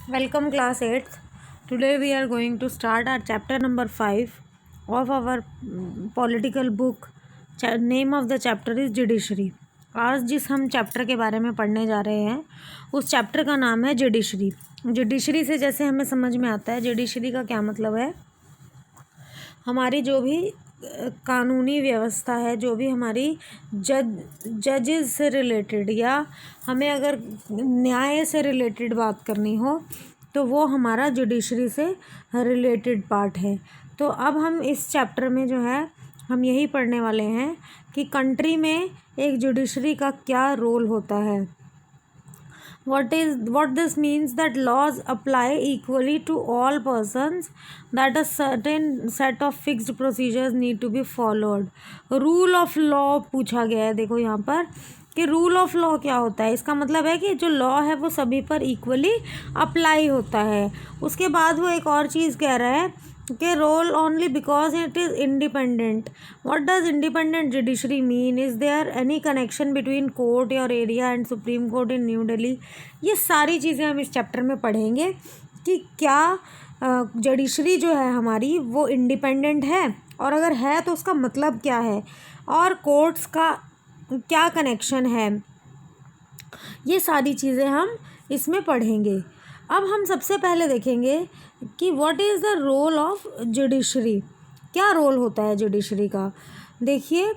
Welcome class 8th. Today we are going to start our chapter number 5 of our political book. Name of the chapter is Judiciary. आज जिस हम chapter के बारे में पढ़ने जा रहे हैं उस चैप्टर का नाम है जुडिशरी. जुडिशरी से जैसे हमें समझ में आता है, जुडिशरी का क्या मतलब है. हमारी जो भी कानूनी व्यवस्था है, जो भी हमारी जजेस से रिलेटेड या हमें अगर न्याय से रिलेटेड बात करनी हो तो वो हमारा जुडिशरी से रिलेटेड पार्ट है. तो अब हम इस चैप्टर में जो है हम यही पढ़ने वाले हैं कि कंट्री में एक जुडिशरी का क्या रोल होता है. What this means that laws apply equally to all persons, that a certain set of fixed procedures need to be followed. Rule of law पूछा गया है. देखो यहाँ पर कि रूल ऑफ लॉ क्या होता है. इसका मतलब है कि जो लॉ है वो सभी पर इक्वली अप्लाई होता है. उसके बाद वो एक और चीज़ कह रहा है कि role only because it is independent. What does independent judiciary mean. Is there any connection between court your area and supreme court in New Delhi. ये सारी चीज़ें हम इस चैप्टर में पढ़ेंगे कि क्या जुडिशरी जो है हमारी वो इंडिपेंडेंट है, और अगर है तो उसका मतलब क्या है, और कोर्ट्स का क्या कनेक्शन है. ये सारी चीज़ें हम इसमें पढ़ेंगे. अब हम सबसे पहले देखेंगे कि what is the role of judiciary. क्या रोल होता है जुडिशरी का. देखिए,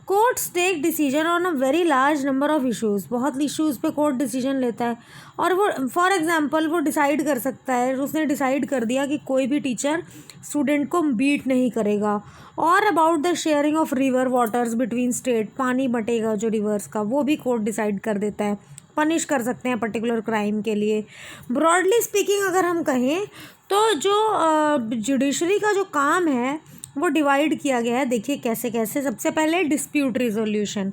courts take decision on a very large number of issues. बहुत इश्यूज़ पे कोर्ट डिसीजन लेता है, और वो फॉर एग्जांपल वो डिसाइड कर सकता है, उसने डिसाइड कर दिया कि कोई भी टीचर स्टूडेंट को बीट नहीं करेगा. और about the sharing of river waters between state. पानी बटेगा जो रिवर्स का, वो भी कोर्ट डिसाइड कर देता है. पनिश कर सकते हैं पर्टिकुलर क्राइम के लिए. ब्रॉडली स्पीकिंग अगर हम कहें तो जो जुडिशरी का जो काम है वो डिवाइड किया गया है. देखिए कैसे कैसे. सबसे पहले डिस्प्यूट रिजोल्यूशन.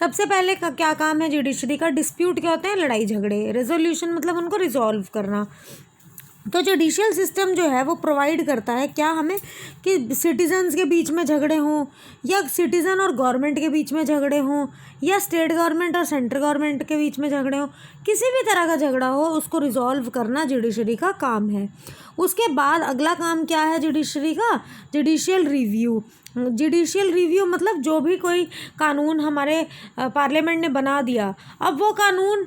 सबसे पहले का क्या काम है जुडिशरी का. डिस्प्यूट क्या होते हैं, लड़ाई झगड़े. रेजोल्यूशन मतलब उनको रिजॉल्व करना. तो जुडिशियल सिस्टम जो है वो प्रोवाइड करता है क्या हमें कि सिटीजन्स के बीच में झगड़े हों, या सिटीज़न और गवर्नमेंट के बीच में झगड़े हों, या स्टेट गवर्नमेंट और सेंट्रल गवर्नमेंट के बीच में झगड़े हों, किसी भी तरह का झगड़ा हो उसको रिजॉल्व करना जुडिशरी का काम है. उसके बाद अगला काम क्या है जुडिशरी का. Judicial review. जुडिशियल रिव्यू मतलब जो भी कोई कानून हमारे पार्लियामेंट ने बना दिया, अब वो कानून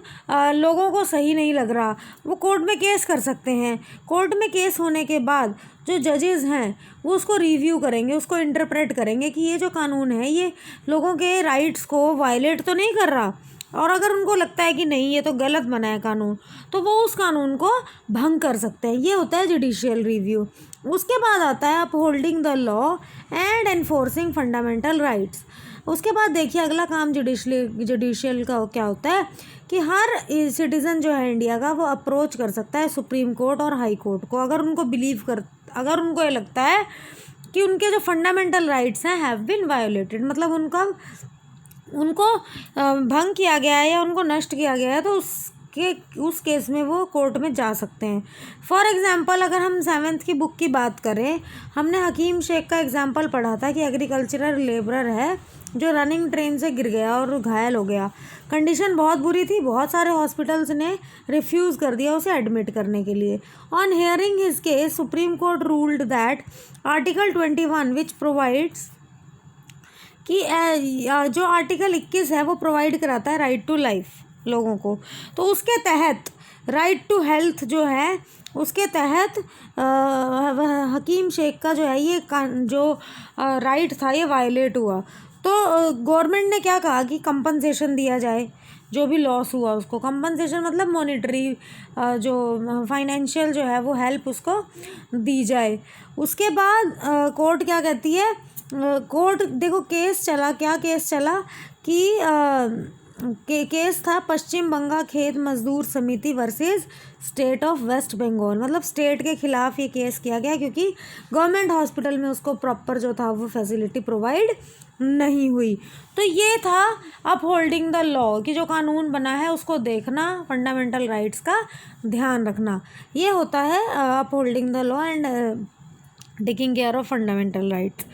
लोगों को सही नहीं लग रहा, वो कोर्ट में केस कर सकते हैं. कोर्ट में केस होने के बाद जो जजेस हैं वो उसको रिव्यू करेंगे, उसको इंटरप्रेट करेंगे कि ये जो कानून है ये लोगों के राइट्स को वायलेट तो नहीं कर रहा, और अगर उनको लगता है कि नहीं ये तो गलत बना है कानून, तो वो उस कानून को भंग कर सकते हैं. ये होता है जुडिशियल रिव्यू. उसके बाद आता है upholding the law and enforcing fundamental rights. उसके बाद देखिए अगला काम जुडिशियल का क्या होता है कि हर सिटीज़न जो है इंडिया का वो अप्रोच कर सकता है सुप्रीम कोर्ट और हाई कोर्ट को, अगर उनको ये लगता है कि उनके जो फंडामेंटल राइट्स हैं हैव बीन वायोलेटेड, मतलब उनको भंग किया गया है या उनको नष्ट किया गया है, तो उस केस में वो कोर्ट में जा सकते हैं. फॉर एग्जांपल अगर हम 7th की बुक की बात करें, हमने हकीम शेख का एग्जांपल पढ़ा था कि एग्रीकल्चरल लेबरर है जो रनिंग ट्रेन से गिर गया और घायल हो गया. कंडीशन बहुत बुरी थी, बहुत सारे हॉस्पिटल्स ने रिफ्यूज़ कर दिया उसे एडमिट करने के लिए. On hearing his case supreme court ruled that article 21 which provides कि जो आर्टिकल 21 है वो प्रोवाइड कराता है राइट टू लाइफ लोगों को, तो उसके तहत राइट टू हेल्थ जो है उसके तहत हकीम शेख का जो है ये जो राइट था ये वायलेट हुआ. तो गवर्नमेंट ने क्या कहा कि कंपनसेशन दिया जाए, जो भी लॉस हुआ उसको. कंपनसेशन मतलब मॉनिटरी जो फाइनेंशियल जो है वो हेल्प उसको दी जाए. उसके बाद कोर्ट क्या कहती है. कोर्ट देखो केस चला, क्या केस चला कि केस था पश्चिम Bengal Khet Mazdoor Samiti versus state of West Bengal. मतलब स्टेट के खिलाफ ये केस किया गया क्योंकि गवर्नमेंट हॉस्पिटल में उसको प्रॉपर जो था वो फैसिलिटी प्रोवाइड नहीं हुई. तो ये था अपहोल्डिंग द लॉ कि जो कानून बना है उसको देखना, फंडामेंटल राइट्स का ध्यान रखना. ये होता है upholding the law and taking care of fundamental rights.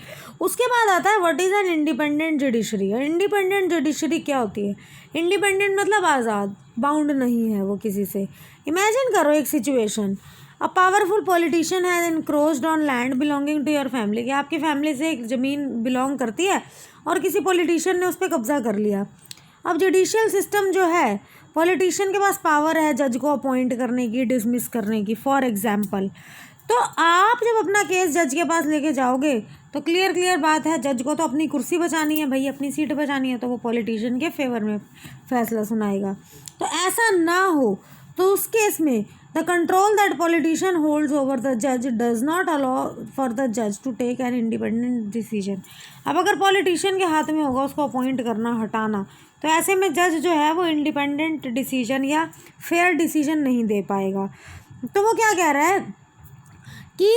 उसके बाद आता है what is an independent judiciary. Independent judiciary क्या होती है. इंडिपेंडेंट मतलब आज़ाद, बाउंड नहीं है वो किसी से। इमेजिन करो एक situation, a powerful politician has encroached on land belonging to your family, कि आपकी फैमिली से एक ज़मीन बिलोंग करती है और किसी पॉलिटिशियन ने उस पर कब्जा कर लिया। अब जुडिशियल सिस्टम जो है, पॉलिटिशियन के पास पावर है जज को अपॉइंट करने की, डिसमिस करने की, फॉर एग्जाम्पल। तो आप जब अपना केस जज के पास लेके जाओगे तो क्लियर बात है, जज को तो अपनी कुर्सी बचानी है भाई, अपनी सीट बचानी है, तो वो पॉलिटिशियन के फेवर में फैसला सुनाएगा। तो ऐसा ना हो, तो उस केस में the control that politician holds over the जज does not allow for the जज to take an independent decision. अब अगर पॉलिटिशियन के हाथ में होगा उसको अपॉइंट करना, हटाना, तो ऐसे में जज जो है वो इंडिपेंडेंट डिसीजन या फेयर डिसीजन नहीं दे पाएगा। तो वो क्या कह रहा है कि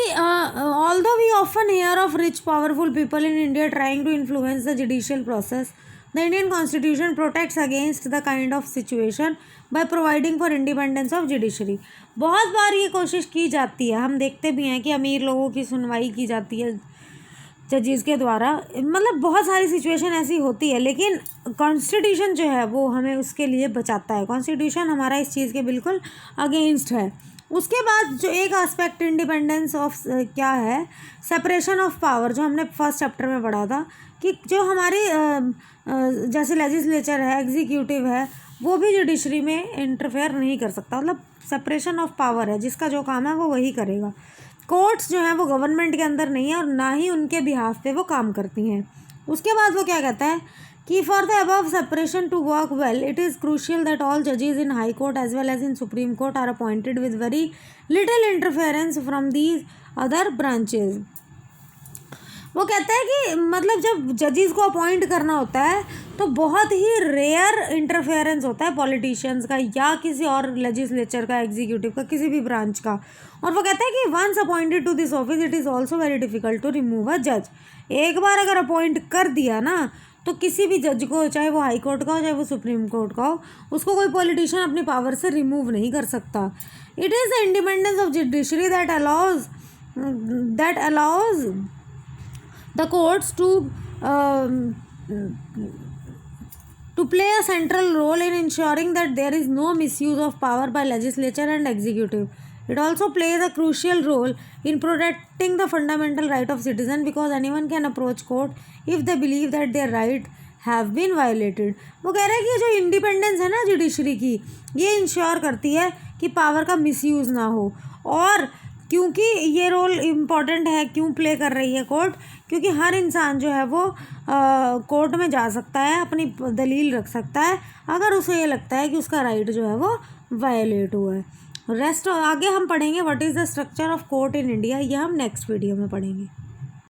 although we often hear of rich powerful people in India trying to influence the judicial process, the Indian Constitution protects against the kind of situation by providing for independence of judiciary। बहुत बार ये कोशिश की जाती है, हम देखते भी हैं कि अमीर लोगों की सुनवाई की जाती है जजेस के द्वारा, मतलब बहुत सारी सिचुएशन ऐसी होती है, लेकिन कॉन्स्टिट्यूशन जो है वो हमें उसके लिए बचाता है। कॉन्स्टिट्यूशन हमारा इस चीज़ के बिल्कुल अगेंस्ट है। उसके बाद जो एक एस्पेक्ट इंडिपेंडेंस ऑफ क्या है, सेपरेशन ऑफ पावर, जो हमने फर्स्ट चैप्टर में पढ़ा था कि जो हमारी जैसे लेजिस्लेचर है, एग्जीक्यूटिव है, वो भी जुडिशरी में इंटरफेयर नहीं कर सकता, मतलब सेपरेशन ऑफ पावर है, जिसका जो काम है वो वही करेगा। कोर्ट्स जो हैं वो गवर्नमेंट के अंदर नहीं है और ना ही उनके बिहाफ पे वो काम करती हैं। उसके बाद वो क्या कहता है कि for the above separation to work well it is crucial that all जजेस in high court as well as in supreme court are appointed with very little interference from these other branches. वो कहता है कि मतलब जब जजेस को appoint करना होता है तो बहुत ही रेयर इंटरफेरेंस होता है पॉलिटिशियंस का या किसी और लेजिस्लेचर का, एग्जीक्यूटिव का, किसी भी ब्रांच का। और वो कहता है कि once appointed to this office it is also very difficult to remove a जज। एक बार अगर अपॉइंट कर दिया ना तो किसी भी जज को, चाहे वो हाई कोर्ट का हो चाहे वो सुप्रीम कोर्ट का हो, उसको कोई पॉलिटिशियन अपनी पावर से रिमूव नहीं कर सकता। It is the independence of judiciary that allows the courts to play a central role in ensuring that there is no misuse of power by legislature and executive. It also plays a crucial role in protecting the fundamental right of citizen because anyone can approach court if they believe that their right have been violated। वो कह रहा है कि जो independence है ना judiciary की, ये इंश्योर करती है कि पावर का मिसयूज़ ना हो। और क्योंकि ये रोल इम्पॉर्टेंट है, क्यों प्ले कर रही है कोर्ट, क्योंकि हर इंसान जो है वो कोर्ट में जा सकता है, अपनी दलील रख सकता है अगर उसे ये लगता है कि उसका राइट जो है वो वायलेट हुआ है। रेस्ट आगे हम पढ़ेंगे what is the structure of court in India, ये हम नेक्स्ट वीडियो में पढ़ेंगे।